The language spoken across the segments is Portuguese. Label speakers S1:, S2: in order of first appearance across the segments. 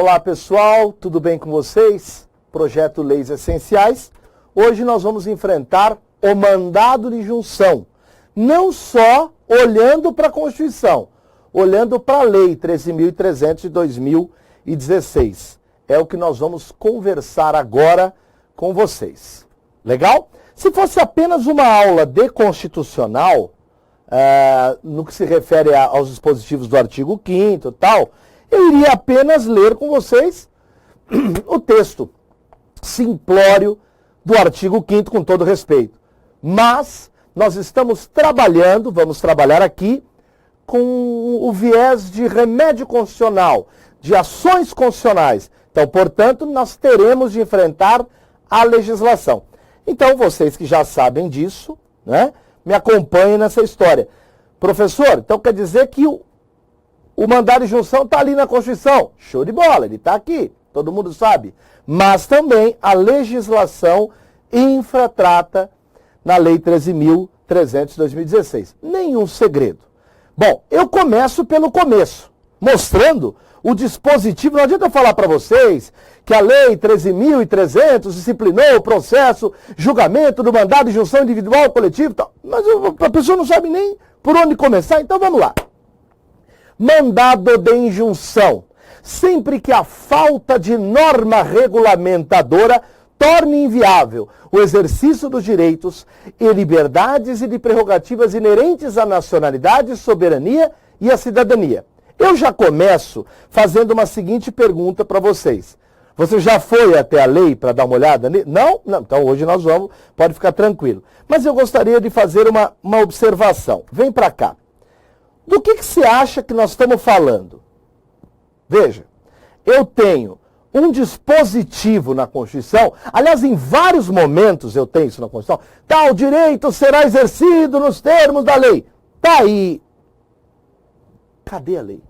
S1: Olá pessoal, tudo bem com vocês? Projeto Leis Essenciais. Hoje nós vamos enfrentar o mandado de junção. Não só olhando para a Constituição, olhando para a Lei 13.300 de 2016. É o que nós vamos conversar agora com vocês. Legal? Se fosse apenas uma aula de constitucional, no que se refere aos dispositivos do artigo 5º e tal, eu iria apenas ler com vocês o texto simplório do artigo 5º, com todo respeito. Mas nós estamos trabalhando, vamos trabalhar aqui, com o viés de remédio constitucional, de ações constitucionais. Então, portanto, nós teremos de enfrentar a legislação. Então, vocês que já sabem disso, né, me acompanhem nessa história. Professor, então quer dizer que o mandado de junção está ali na Constituição. Show de bola, ele está aqui, todo mundo sabe. Mas também a legislação infratrata na Lei 13.300 de 2016. Nenhum segredo. Bom, eu começo pelo começo, mostrando o dispositivo. Não adianta eu falar para vocês que a Lei 13.300 disciplinou o processo, julgamento do mandado de junção individual ou coletivo, tal. Mas a pessoa não sabe nem por onde começar, então vamos lá. Mandado de injunção. Sempre que a falta de norma regulamentadora torne inviável o exercício dos direitos e liberdades e de prerrogativas inerentes à nacionalidade, soberania e à cidadania. Eu já começo fazendo uma seguinte pergunta para vocês. Você já foi até a lei para dar uma olhada? Não? Não. Então hoje nós vamos, pode ficar tranquilo. Mas eu gostaria de fazer uma observação. Vem para cá. Do que você acha que nós estamos falando? Veja, eu tenho um dispositivo na Constituição, aliás, em vários momentos eu tenho isso na Constituição, tal direito será exercido nos termos da lei. Tá aí. Cadê a lei?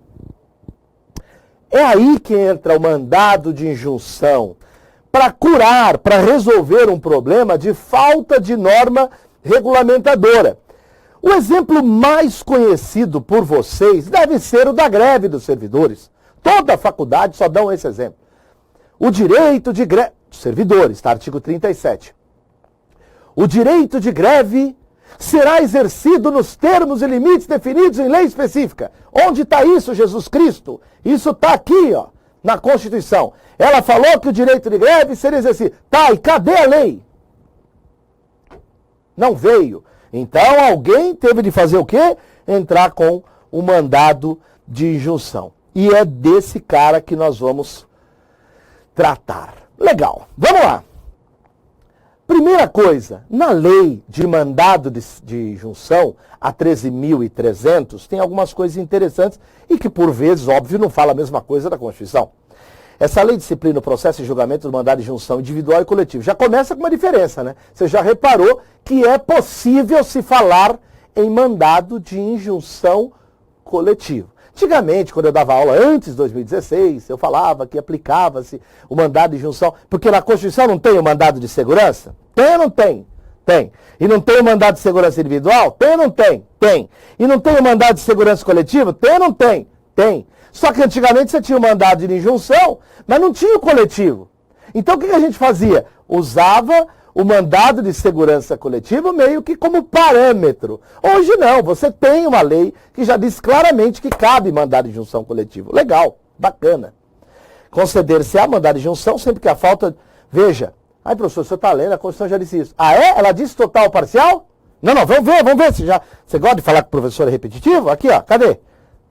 S1: É aí que entra o mandado de injunção, para curar, para resolver um problema de falta de norma regulamentadora. O exemplo mais conhecido por vocês deve ser o da greve dos servidores. Toda a faculdade só dão esse exemplo. O direito de greve dos servidores, está artigo 37. O direito de greve será exercido nos termos e limites definidos em lei específica. Onde está isso, Jesus Cristo? Isso está aqui, ó, na Constituição. Ela falou que o direito de greve seria exercido. Tá, e cadê a lei? Não veio. Então alguém teve de fazer o quê? Entrar com o mandado de injunção. E é desse cara que nós vamos tratar. Legal, vamos lá. Primeira coisa, na lei de mandado de junção, a 13.300, tem algumas coisas interessantes e que, por vezes, óbvio, não fala a mesma coisa da Constituição. Essa lei disciplina o processo e julgamento do mandado de junção individual e coletivo. Já começa com uma diferença, né? Você já reparou que é possível se falar em mandado de injunção coletivo. Antigamente, quando eu dava aula antes de 2016, eu falava que aplicava-se o mandado de injunção, porque na Constituição não tem o mandado de segurança? Tem ou não tem? Tem. E não tem o mandado de segurança individual? Tem ou não tem? Tem. E não tem o mandado de segurança coletiva? Tem ou não tem? Tem. Só que antigamente você tinha o mandado de injunção, mas não tinha o coletivo. Então o que a gente fazia? Usava o mandado de segurança coletiva meio que como parâmetro. Hoje não, você tem uma lei que já diz claramente que cabe mandado de injunção coletivo. Legal, bacana. Conceder-se-á mandado de injunção sempre que a falta... Veja, ai professor, você está lendo, a Constituição já disse isso. Ah é? Ela disse total ou parcial? Não, vamos ver. Você gosta de falar que o professor é repetitivo? Aqui, ó, cadê?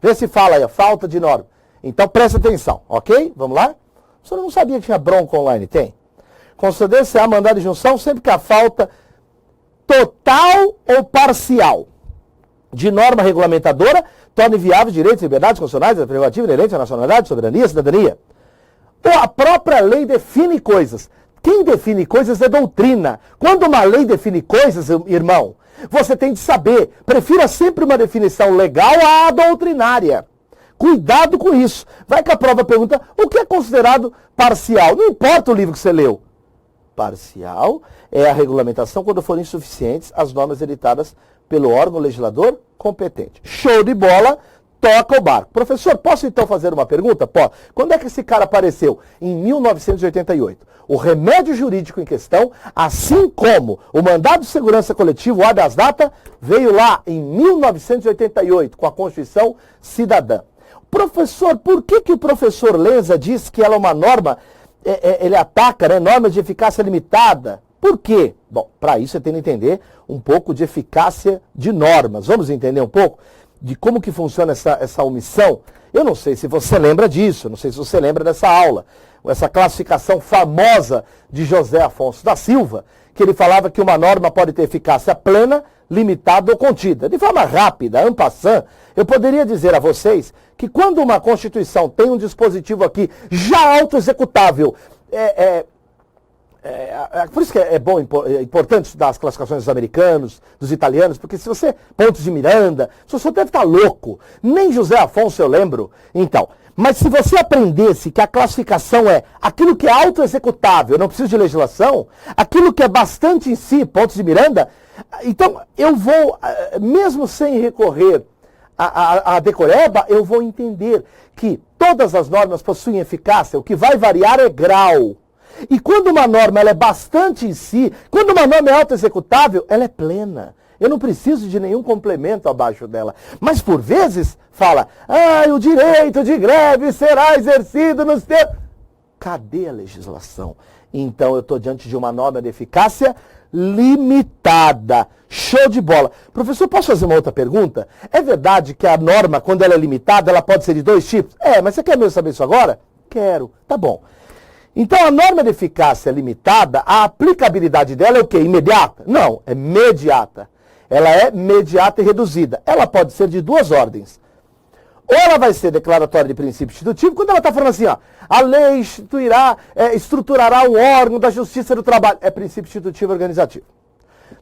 S1: Vê se fala aí, ó, falta de norma. Então presta atenção, ok? Vamos lá? O senhor não sabia que tinha bronca online? Tem. Conceder-se-á mandado de junção sempre que a falta total ou parcial de norma regulamentadora torne viáveis direitos e liberdades constitucionais, a prerrogativa inerente à nacionalidade, soberania e cidadania. Ou a própria lei define coisas. Quem define coisas é doutrina. Quando uma lei define coisas, irmão, você tem de saber. Prefira sempre uma definição legal à doutrinária. Cuidado com isso. Vai que a prova pergunta, o que é considerado parcial? Não importa o livro que você leu. Parcial é a regulamentação quando forem insuficientes as normas editadas pelo órgão legislador competente. Show de bola, toca o barco. Professor, posso então fazer uma pergunta? Pode. Quando é que esse cara apareceu? Em 1988. O remédio jurídico em questão, assim como o mandado de segurança coletivo, o habeas data, veio lá em 1988, com a Constituição Cidadã. Professor, por que o professor Lenza diz que ela é uma norma, ele ataca, né, normas de eficácia limitada? Por quê? Bom, para isso você tem que entender um pouco de eficácia de normas. Vamos entender um pouco de como que funciona essa omissão? Eu não sei se você lembra disso, não sei se você lembra dessa aula, essa classificação famosa de José Afonso da Silva, que ele falava que uma norma pode ter eficácia plena, limitada ou contida. De forma rápida, en passant, eu poderia dizer a vocês que quando uma Constituição tem um dispositivo aqui já autoexecutável, por isso que é importante estudar as classificações dos americanos, dos italianos, porque se você, Pontes de Miranda, você deve estar louco. Nem José Afonso eu lembro. Então, mas se você aprendesse que a classificação é aquilo que é autoexecutável, não precisa de legislação, aquilo que é bastante em si, Pontes de Miranda, então eu vou, mesmo sem recorrer à decoreba, eu vou entender que todas as normas possuem eficácia, o que vai variar é grau. E quando uma norma ela é bastante em si, quando uma norma é autoexecutável, ela é plena. Eu não preciso de nenhum complemento abaixo dela. Mas por vezes fala, o direito de greve será exercido nos termos. Cadê a legislação? Então eu estou diante de uma norma de eficácia limitada. Show de bola. Professor, posso fazer uma outra pergunta? É verdade que a norma, quando ela é limitada, ela pode ser de dois tipos? Mas você quer mesmo saber isso agora? Quero. Tá bom. Então, a norma de eficácia limitada, a aplicabilidade dela é o quê? Imediata? Não, é mediata. Ela é mediata e reduzida. Ela pode ser de duas ordens. Ou ela vai ser declaratória de princípio institutivo, quando ela está falando assim, a lei estruturará um órgão da Justiça do Trabalho. É princípio institutivo organizativo.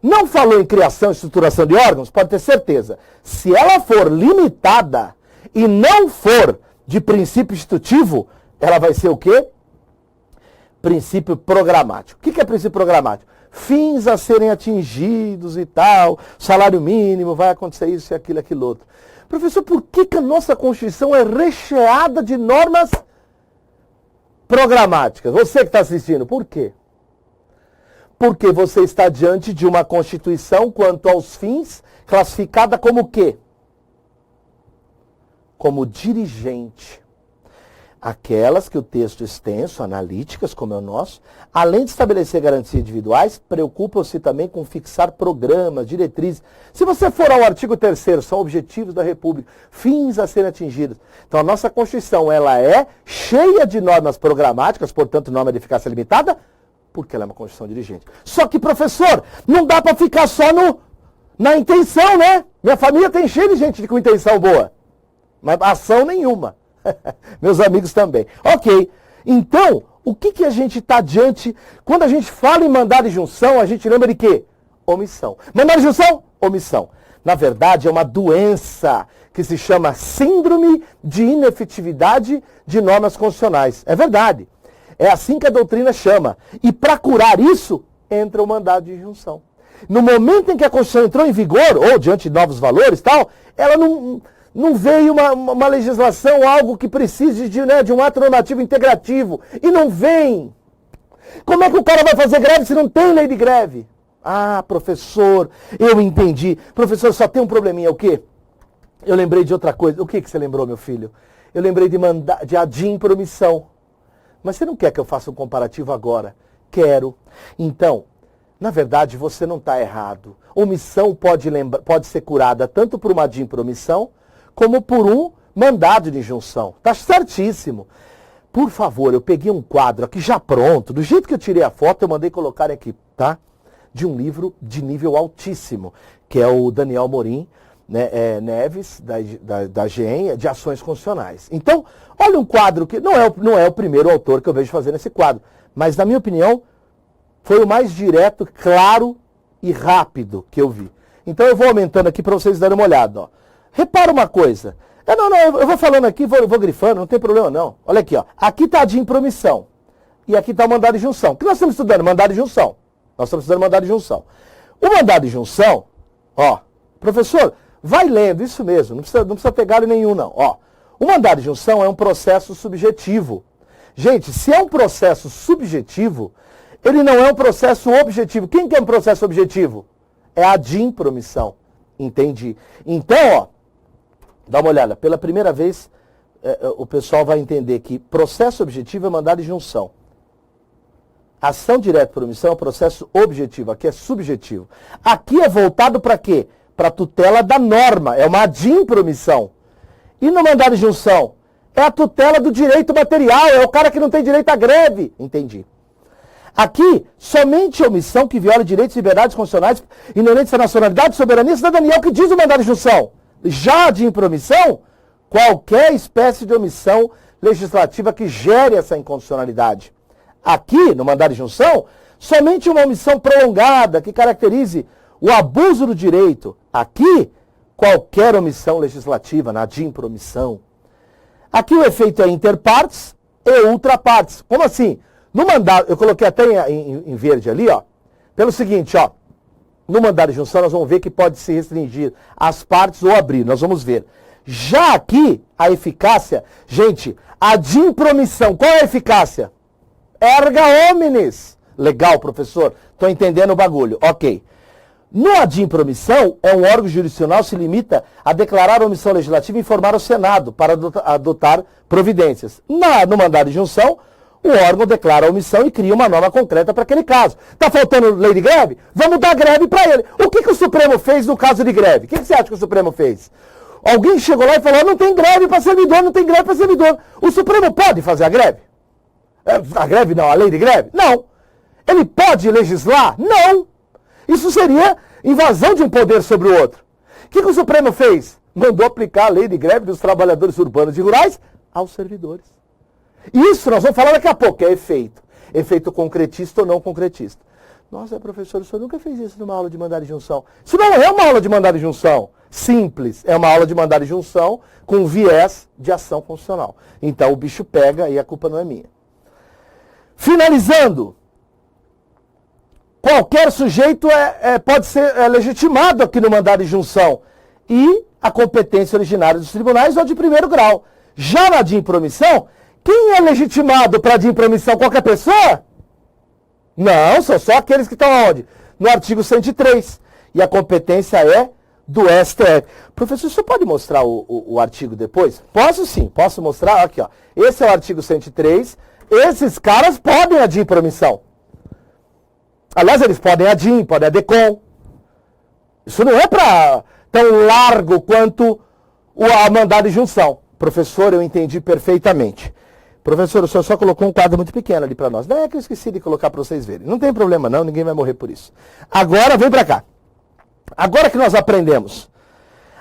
S1: Não falou em criação e estruturação de órgãos? Pode ter certeza. Se ela for limitada e não for de princípio institutivo, ela vai ser o quê? Princípio programático. O que é princípio programático? Fins a serem atingidos e tal, salário mínimo, vai acontecer isso e aquilo outro. Professor, por que a nossa Constituição é recheada de normas programáticas? Você que está assistindo, por quê? Porque você está diante de uma Constituição, quanto aos fins, classificada como o quê? Como dirigente. Aquelas que o texto extenso, analíticas, como é o nosso, além de estabelecer garantias individuais, preocupam-se também com fixar programas, diretrizes. Se você for ao artigo 3º, são objetivos da República, fins a serem atingidos. Então a nossa Constituição, ela é cheia de normas programáticas, portanto norma de eficácia limitada, porque ela é uma Constituição dirigente. Só que, professor, não dá para ficar só na intenção, né? Minha família tem cheio de gente com intenção boa, mas ação nenhuma. Meus amigos também. Ok, então, o que a gente está diante? Quando a gente fala em mandado de junção, a gente lembra de quê? Omissão. Mandado de junção? Omissão. Na verdade, é uma doença que se chama síndrome de inefetividade de normas constitucionais. É verdade. É assim que a doutrina chama. E para curar isso, entra o mandado de junção. No momento em que a Constituição entrou em vigor, ou diante de novos valores e tal, ela não veio uma legislação, algo que precise de um ato normativo integrativo. E não vem. Como é que o cara vai fazer greve se não tem lei de greve? Professor, eu entendi. Professor, só tem um probleminha, o quê? Eu lembrei de outra coisa. O que você lembrou, meu filho? Eu lembrei de ADIM por omissão. Mas você não quer que eu faça um comparativo agora? Quero. Então, na verdade, você não está errado. Omissão pode ser curada tanto por uma ADIM por omissão, como por um mandado de injunção. Está certíssimo. Por favor, eu peguei um quadro aqui já pronto, do jeito que eu tirei a foto, eu mandei colocar aqui, tá? De um livro de nível altíssimo, que é o Daniel Morim, né, Neves, da GEM, de Ações Constitucionais. Então, olha um quadro que não é o primeiro autor que eu vejo fazendo esse quadro, mas, na minha opinião, foi o mais direto, claro e rápido que eu vi. Então, eu vou aumentando aqui para vocês darem uma olhada, ó. Repara uma coisa. Eu vou falando aqui, vou grifando, não tem problema não. Olha aqui, ó. Aqui está a de impromissão. E aqui está o mandado de junção. O que nós estamos estudando? Mandado de junção. Nós estamos estudando mandado de junção. O mandado de junção, ó, professor, Vai lendo, isso mesmo, não precisa ter galho nenhum não. Ó, o mandado de junção é um processo subjetivo. Gente, se é um processo subjetivo, ele não é um processo objetivo. Quem que é um processo objetivo? É a de impromissão. Entendi. Então, ó, dá uma olhada. Pela primeira vez, o pessoal vai entender que processo objetivo é mandado de junção. Ação direta por omissão é um processo objetivo. Aqui é subjetivo. Aqui é voltado para quê? Para tutela da norma. É uma de impromissão. E no mandado de junção? É a tutela do direito material. É o cara que não tem direito à greve. Entendi. Aqui, somente omissão que viola direitos e liberdades constitucionais inerentes à nacionalidade, soberania e cidadania, é o que diz o mandado de junção. Já de impromissão, qualquer espécie de omissão legislativa que gere essa inconstitucionalidade. Aqui, no mandado de junção, somente uma omissão prolongada que caracterize o abuso do direito. Aqui, qualquer omissão legislativa, na de impromissão. Aqui o efeito é interpartes e ultrapartes. Como assim? No mandado, eu coloquei até em verde ali, ó. Pelo seguinte, ó. No mandado de junção nós vamos ver que pode se restringir às partes ou abrir. Nós vamos ver. Já aqui, a eficácia, gente, a de impromissão, qual é a eficácia? Erga omnes. Legal, professor. Estou entendendo o bagulho. Ok. No ad de impromissão, é um órgão jurisdicional que se limita a declarar a omissão legislativa e informar o Senado para adotar providências. No mandado de junção, o órgão declara a omissão e cria uma norma concreta para aquele caso. Está faltando lei de greve? Vamos dar greve para ele. O que o Supremo fez no caso de greve? O que você acha que o Supremo fez? Alguém chegou lá e falou, não tem greve para servidor, não tem greve para servidor. O Supremo pode fazer a greve? A greve não, a lei de greve? Não. Ele pode legislar? Não. Isso seria invasão de um poder sobre o outro. O que o Supremo fez? Mandou aplicar a lei de greve dos trabalhadores urbanos e rurais aos servidores. Isso nós vamos falar daqui a pouco, é efeito. Efeito concretista ou não concretista. Nossa, professor, o senhor nunca fez isso numa aula de mandado de junção. Isso não é uma aula de mandado de junção simples. É uma aula de mandado de junção com viés de ação constitucional. Então o bicho pega e a culpa não é minha. Finalizando. Qualquer sujeito pode ser legitimado aqui no mandado de junção. E a competência originária dos tribunais ou de primeiro grau. Já na de impromissão, quem é legitimado para de impromissão? Qualquer pessoa? Não, são só aqueles que estão onde? No artigo 103. E a competência é do STF. Professor, você pode mostrar o artigo depois? Posso sim, posso mostrar. Aqui, ó. Esse é o artigo 103. Esses caras podem a de impromissão. Aliás, eles podem a DIN, podem a DECOM. Isso não é para tão largo quanto a mandado de junção. Professor, eu entendi perfeitamente. Professor, o senhor só colocou um quadro muito pequeno ali para nós. Não é que eu esqueci de colocar para vocês verem. Não tem problema não, ninguém vai morrer por isso. Agora, vem para cá. Agora que nós aprendemos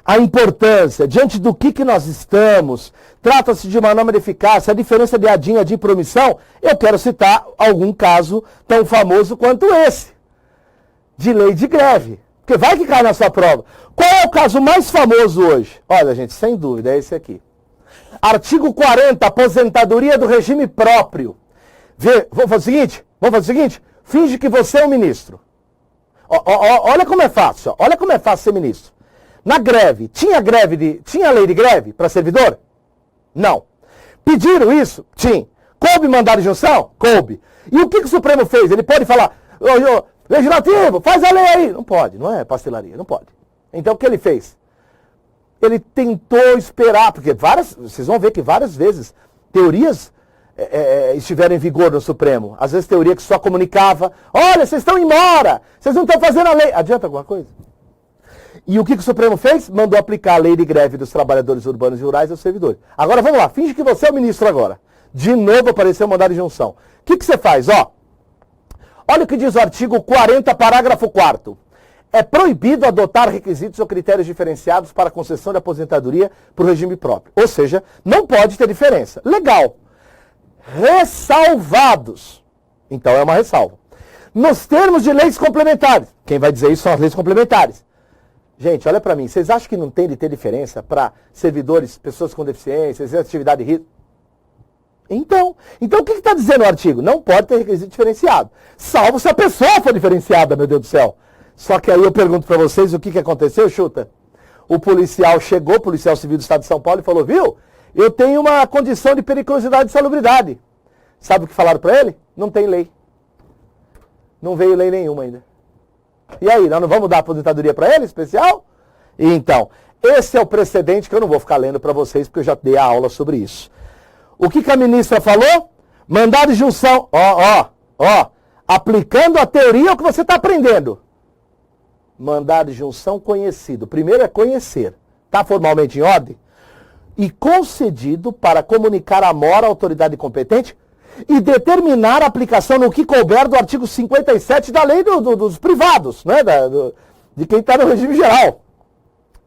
S1: a importância, diante do que nós estamos, trata-se de uma norma de eficácia, a diferença de ADIM e de impromissão, eu quero citar algum caso tão famoso quanto esse, de lei de greve. Porque vai que cai na sua prova. Qual é o caso mais famoso hoje? Olha, gente, sem dúvida, é esse aqui. Artigo 40, aposentadoria do regime próprio. Vamos fazer o seguinte? Finge que você é um ministro. Olha como é fácil, olha como é fácil ser ministro. Na greve, tinha lei de greve para servidor? Não. Pediram isso? Tinha. Coube mandado de junção? Coube. E o que o Supremo fez? Ele pode falar, legislativo, faz a lei aí. Não pode, não é pastelaria, não pode. Então o que ele fez? Ele tentou esperar, porque vocês vão ver que várias vezes teorias estiveram em vigor no Supremo. Às vezes teoria que só comunicava, olha, vocês estão embora, vocês não estão fazendo a lei. Adianta alguma coisa? E o que o Supremo fez? Mandou aplicar a lei de greve dos trabalhadores urbanos e rurais aos servidores. Agora vamos lá, finge que você é o ministro agora. De novo apareceu o mandado de junção. O que você faz? Olha o que diz o artigo 40, parágrafo 4º. É proibido adotar requisitos ou critérios diferenciados para a concessão de aposentadoria para o regime próprio. Ou seja, não pode ter diferença. Legal. Ressalvados. Então é uma ressalva. Nos termos de leis complementares. Quem vai dizer isso são as leis complementares. Gente, olha para mim, vocês acham que não tem de ter diferença para servidores, pessoas com deficiência, atividade de risco? Então o que está dizendo o artigo? Não pode ter requisito diferenciado, salvo se a pessoa for diferenciada, meu Deus do céu. Só que aí eu pergunto para vocês o que aconteceu, chuta. o policial chegou, o policial civil do Estado de São Paulo, e falou, viu, eu tenho uma condição de periculosidade e salubridade. Sabe o que falaram para ele? Não tem lei. Não veio lei nenhuma ainda. E aí, nós não vamos dar aposentadoria para ele, especial? Então, esse é o precedente que eu não vou ficar lendo para vocês, porque eu já dei a aula sobre isso. O que a ministra falou? Mandado de junção, aplicando a teoria ao que você está aprendendo. Mandado de junção conhecido. Primeiro é conhecer. Está formalmente em ordem? E concedido para comunicar a mora à autoridade competente e determinar a aplicação no que couber do artigo 57 da lei dos privados, né? De quem está no regime geral.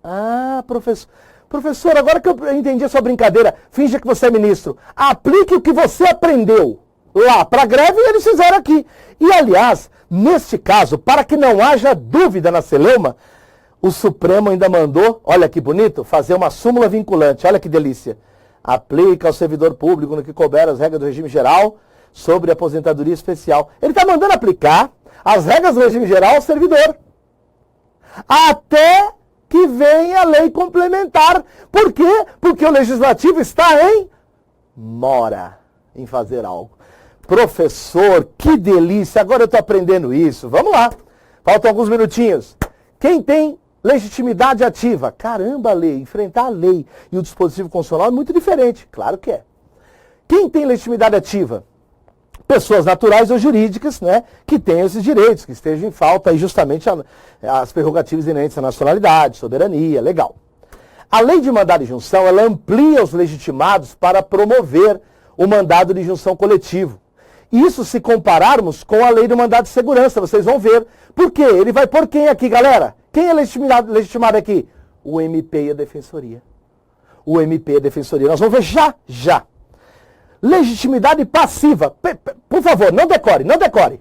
S1: Ah, professor, agora que eu entendi a sua brincadeira, finja que você é ministro. Aplique o que você aprendeu lá para a greve e eles fizeram aqui. E, aliás, neste caso, para que não haja dúvida na celeuma, o Supremo ainda mandou, olha que bonito, fazer uma súmula vinculante. Olha que delícia. Aplica ao servidor público no que couber as regras do regime geral sobre aposentadoria especial. Ele está mandando aplicar as regras do regime geral ao servidor. Até que venha a lei complementar. Por quê? Porque o legislativo está em mora em fazer algo. Professor, que delícia. Agora eu estou aprendendo isso. Vamos lá. Faltam alguns minutinhos. Quem tem legitimidade ativa? Caramba, a lei. Enfrentar a lei e o dispositivo constitucional é muito diferente. Claro que é. Quem tem legitimidade ativa? Pessoas naturais ou jurídicas, né, que tenham esses direitos, que estejam em falta aí justamente as prerrogativas inerentes à nacionalidade, soberania, legal. A lei de mandado de junção, ela amplia os legitimados para promover o mandado de junção coletivo. Isso se compararmos com a lei do mandado de segurança, vocês vão ver. Por quê? Ele vai por quem aqui, galera? Quem é legitimado aqui? O MP e a Defensoria. O MP e a Defensoria. Nós vamos ver já. Legitimidade passiva. Por favor, não decore.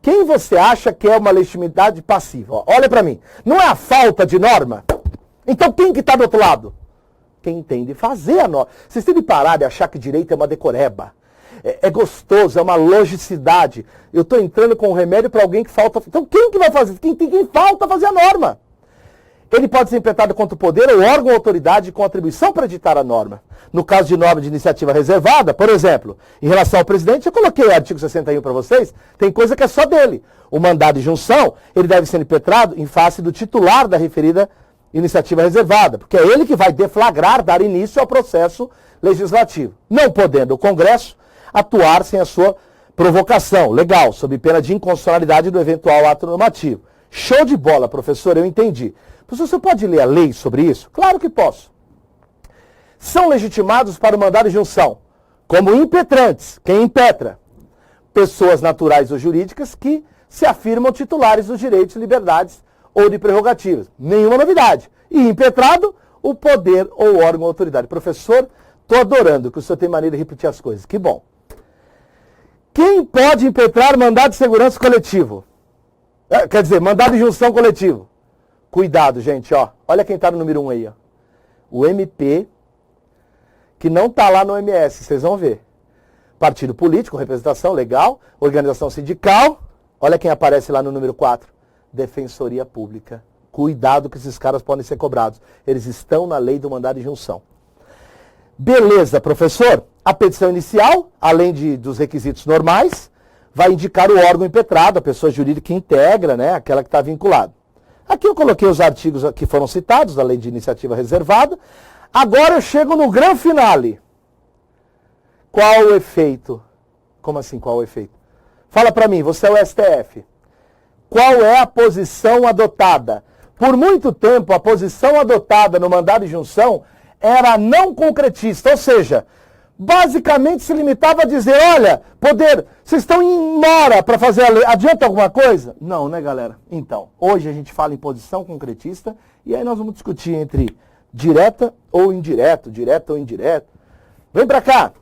S1: Quem você acha que é uma legitimidade passiva? Olha para mim. Não é a falta de norma? Então quem que está do outro lado? Quem tem de fazer a norma. Vocês têm de parar de achar que direito é uma decoreba. É gostoso, é uma logicidade. Eu estou entrando com um remédio para alguém que falta... Então quem que vai fazer? Quem falta fazer a norma? Ele pode ser impetrado contra o poder ou órgão ou autoridade com atribuição para editar a norma. No caso de norma de iniciativa reservada, por exemplo, em relação ao presidente, eu coloquei o artigo 61 para vocês, tem coisa que é só dele. O mandado de junção, ele deve ser impetrado em face do titular da referida iniciativa reservada, porque é ele que vai deflagrar, dar início ao processo legislativo. Não podendo o Congresso atuar sem a sua provocação. Legal, sob pena de inconstitucionalidade do eventual ato normativo. Show de bola, professor, eu entendi. Professor, você pode ler a lei sobre isso? Claro que posso. São legitimados para o mandado de junção, como impetrantes, quem impetra? Pessoas naturais ou jurídicas que se afirmam titulares dos direitos, liberdades ou de prerrogativas. Nenhuma novidade. E impetrado, o poder ou órgão ou autoridade. Professor, estou adorando que o senhor tem maneira de repetir as coisas. Que bom. Quem pode impetrar mandado de segurança coletivo? Quer dizer, mandado de junção coletivo. Cuidado, gente, ó. Olha quem está no número 1 aí, ó. O MP, que não está lá no MS, vocês vão ver. Partido político, representação legal, organização sindical. Olha quem aparece lá no número 4. Defensoria Pública. Cuidado que esses caras podem ser cobrados. Eles estão na lei do mandado de junção. Beleza, professor. A petição inicial, além dos requisitos normais, vai indicar o órgão impetrado, a pessoa jurídica que integra, né, aquela que está vinculada. Aqui eu coloquei os artigos que foram citados da lei de iniciativa reservada. Agora eu chego no grande finale. Qual o efeito? Como assim, qual o efeito? Fala para mim, você é o STF. Qual é a posição adotada? Por muito tempo, a posição adotada no mandado de junção era não concretista, ou seja, basicamente se limitava a dizer, olha, poder, vocês estão em mora para fazer a lei, adianta alguma coisa? Não, né, galera? Então, hoje a gente fala em posição concretista e aí nós vamos discutir entre direta ou indireto, direto ou indireto. Vem para cá.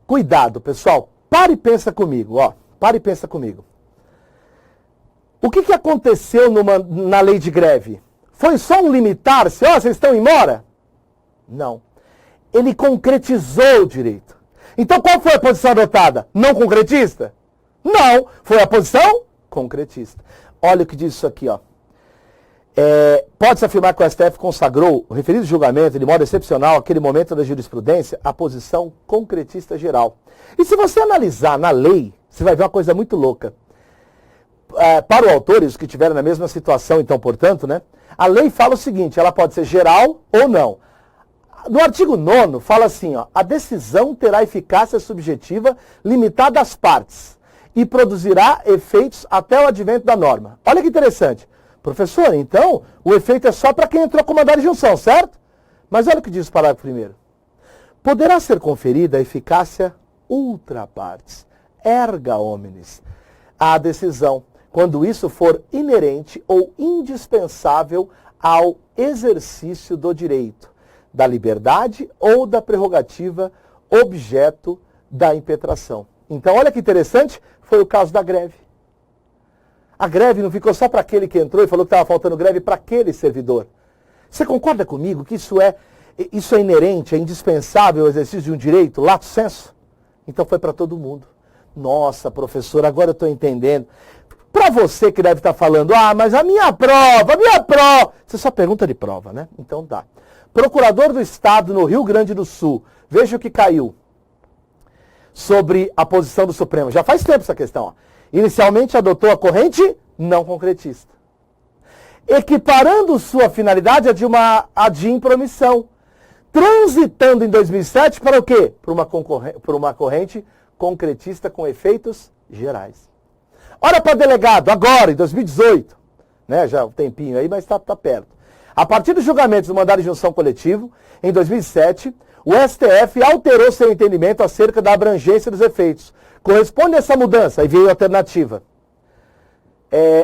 S1: Cuidado, pessoal. Para e pensa comigo, ó. Para e pensa comigo. O que aconteceu na lei de greve? Foi só um limitar-se, ó, vocês estão em mora? Não. Ele concretizou o direito. Então qual foi a posição adotada? Não concretista? Não. Foi a posição concretista. Olha o que diz isso aqui, ó. Pode-se afirmar que o STF consagrou o referido julgamento de modo excepcional, aquele momento da jurisprudência, a posição concretista geral. E se você analisar na lei, você vai ver uma coisa muito louca. Para o autor, os que estiveram na mesma situação, então, portanto, né, a lei fala o seguinte, ela pode ser geral ou não. No artigo 9º, fala assim, ó, a decisão terá eficácia subjetiva limitada às partes e produzirá efeitos até o advento da norma. Olha que interessante. Professor, então, o efeito é só para quem entrou com mandado de junção, certo? Mas olha o que diz o parágrafo 1º. Poderá ser conferida a eficácia ultra partes, erga omnes, à decisão, quando isso for inerente ou indispensável ao exercício do direito, da liberdade ou da prerrogativa objeto da impetração. Então, olha que interessante, foi o caso da greve. A greve não ficou só para aquele que entrou e falou que estava faltando greve para aquele servidor. Você concorda comigo que isso é inerente, é indispensável ao exercício de um direito, lato sensu? Então foi para todo mundo. Nossa, professor, agora eu estou entendendo. Para você que deve estar falando, mas a minha prova. Você só pergunta de prova, né? Então dá. Procurador do Estado no Rio Grande do Sul. Veja o que caiu sobre a posição do Supremo. Já faz tempo essa questão. Ó. Inicialmente adotou a corrente não concretista, equiparando sua finalidade a de impromissão, transitando em 2007 para o quê? Por uma corrente concretista com efeitos gerais. Olha para delegado, agora, em 2018, né, já um tempinho aí, mas está perto. A partir dos julgamentos do mandado de injunção coletivo, em 2007, o STF alterou seu entendimento acerca da abrangência dos efeitos. Corresponde a essa mudança, aí veio a alternativa.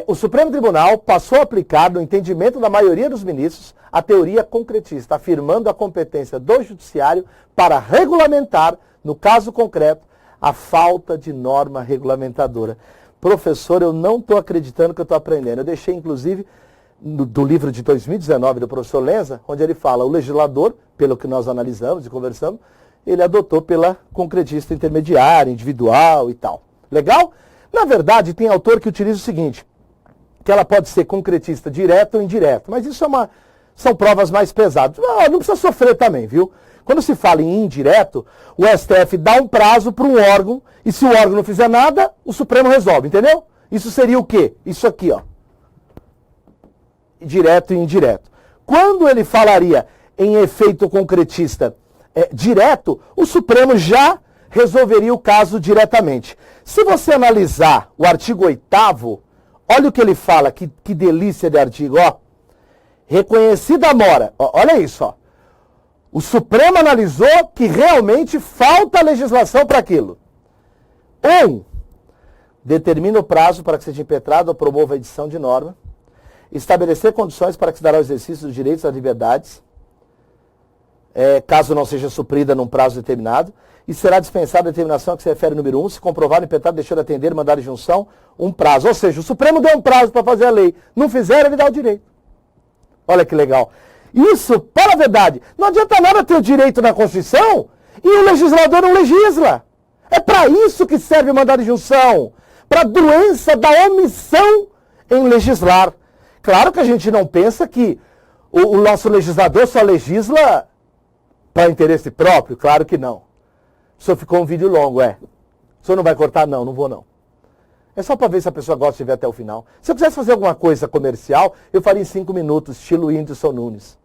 S1: O Supremo Tribunal passou a aplicar, no entendimento da maioria dos ministros, a teoria concretista, afirmando a competência do Judiciário para regulamentar, no caso concreto, a falta de norma regulamentadora. Professor, eu não estou acreditando que eu estou aprendendo. Eu deixei, inclusive, do livro de 2019 do professor Lenza, onde ele fala, o legislador, pelo que nós analisamos e conversamos, ele adotou pela concretista intermediária, individual e tal. Legal? Na verdade, tem autor que utiliza o seguinte, que ela pode ser concretista direto ou indireto, mas isso são provas mais pesadas. Não precisa sofrer também, viu? Quando se fala em indireto, o STF dá um prazo para um órgão, e se o órgão não fizer nada, o Supremo resolve, entendeu? Isso seria o quê? Isso aqui, ó. Direto e indireto. Quando ele falaria em efeito concretista direto, o Supremo já resolveria o caso diretamente. Se você analisar o artigo 8º, olha o que ele fala, que delícia de artigo, ó. Reconhecida a mora, olha isso, ó. O Supremo analisou que realmente falta legislação para aquilo. 1. Determina o prazo para que seja impetrado ou promova a edição de norma. Estabelecer condições para que se dará o exercício dos direitos e das liberdades, caso não seja suprida num prazo determinado. E será dispensada a determinação a que se refere ao número 1, se comprovar o impetrado deixou de atender, mandado de junção, um prazo. Ou seja, o Supremo deu um prazo para fazer a lei. Não fizeram, ele dá o direito. Olha que legal. Isso, para a verdade, não adianta nada ter o direito na Constituição e o legislador não legisla. É para isso que serve o mandado de junção. Para a doença da omissão em legislar. Claro que a gente não pensa que o nosso legislador só legisla para interesse próprio. Claro que não. O senhor ficou um vídeo longo, O senhor não vai cortar? Não, não vou não. É só para ver se a pessoa gosta de ver até o final. Se eu quisesse fazer alguma coisa comercial, eu faria em 5 minutos, estilo Whindersson Nunes.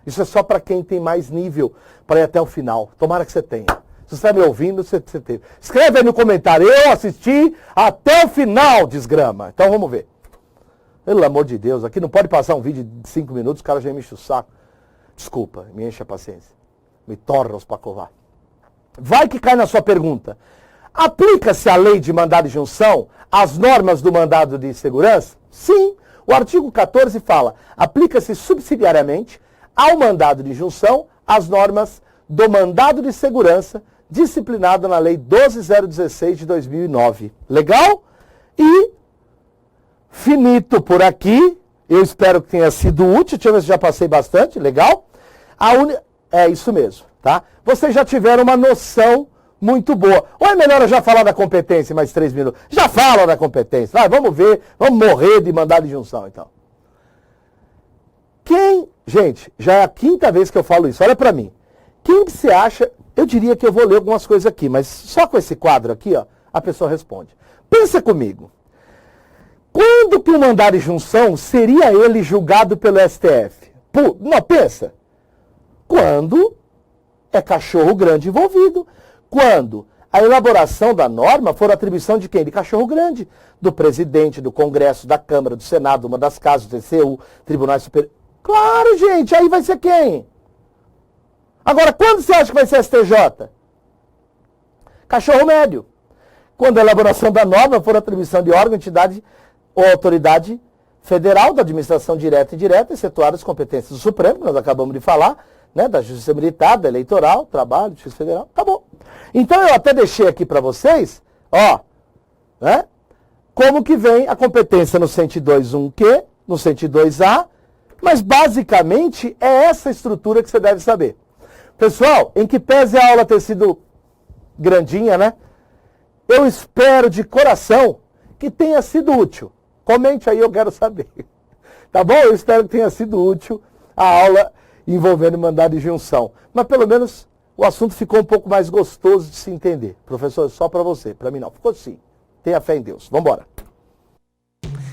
S1: Isso é só para quem tem mais nível para ir até o final. Tomara que você tenha. Se você está me ouvindo, você teve. Escreve aí no comentário, eu assisti até o final, desgrama. Então vamos ver. Pelo amor de Deus, aqui não pode passar um vídeo de 5 minutos, o cara já me enche o saco. Desculpa, me enche a paciência. Me torna os pacovar. Vai que cai na sua pergunta. Aplica-se a lei de mandado de junção às normas do mandado de segurança? Sim. O artigo 14 fala, aplica-se subsidiariamente ao mandado de junção as normas do mandado de segurança disciplinado na Lei 12.016 de 2009. Legal? E, finito por aqui, eu espero que tenha sido útil, deixa eu ver se já passei bastante, legal? É isso mesmo, tá? Vocês já tiveram uma noção muito boa. Ou é melhor eu já falar da competência em mais 3 minutos? Já fala da competência. Vai, vamos ver, vamos morrer de mandado de junção, então. Gente, já é a quinta vez que eu falo isso, olha para mim. Quem que você acha, eu diria que eu vou ler algumas coisas aqui, mas só com esse quadro aqui, ó, a pessoa responde. Pensa comigo. Quando que o mandado de junção seria ele julgado pelo STF? Não, pensa. Quando é cachorro grande envolvido. Quando a elaboração da norma for atribuição de quem? De cachorro grande. Do presidente, do Congresso, da Câmara, do Senado, uma das casas, do TCU, Tribunal Superior. Claro, gente, aí vai ser quem? Agora, quando você acha que vai ser STJ? Cachorro médio. Quando a elaboração da norma for atribuição de órgão, entidade ou autoridade federal da administração direta e indireta, excetuadas as competências do Supremo, que nós acabamos de falar, né, da Justiça Militar, da Eleitoral, Trabalho, Justiça Federal, acabou. Então eu até deixei aqui para vocês, ó, né, como que vem a competência no 102.1q, no 102A, mas basicamente é essa estrutura que você deve saber. Pessoal, em que pese a aula ter sido grandinha, né? Eu espero de coração que tenha sido útil. Comente aí, eu quero saber. Tá bom? Eu espero que tenha sido útil a aula envolvendo mandado de junção. Mas pelo menos o assunto ficou um pouco mais gostoso de se entender. Professor, só para você, para mim não. Ficou sim. Tenha fé em Deus. Vamos embora.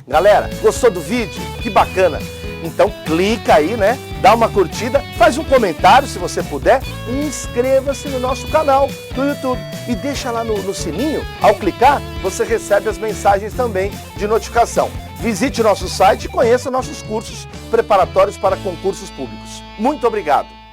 S1: Galera, gostou do vídeo? Que bacana! Então clica aí, né? Dá uma curtida, faz um comentário se você puder e inscreva-se no nosso canal do YouTube. E deixa lá no sininho, ao clicar, você recebe as mensagens também de notificação. Visite nosso site e conheça nossos cursos preparatórios para concursos públicos. Muito obrigado!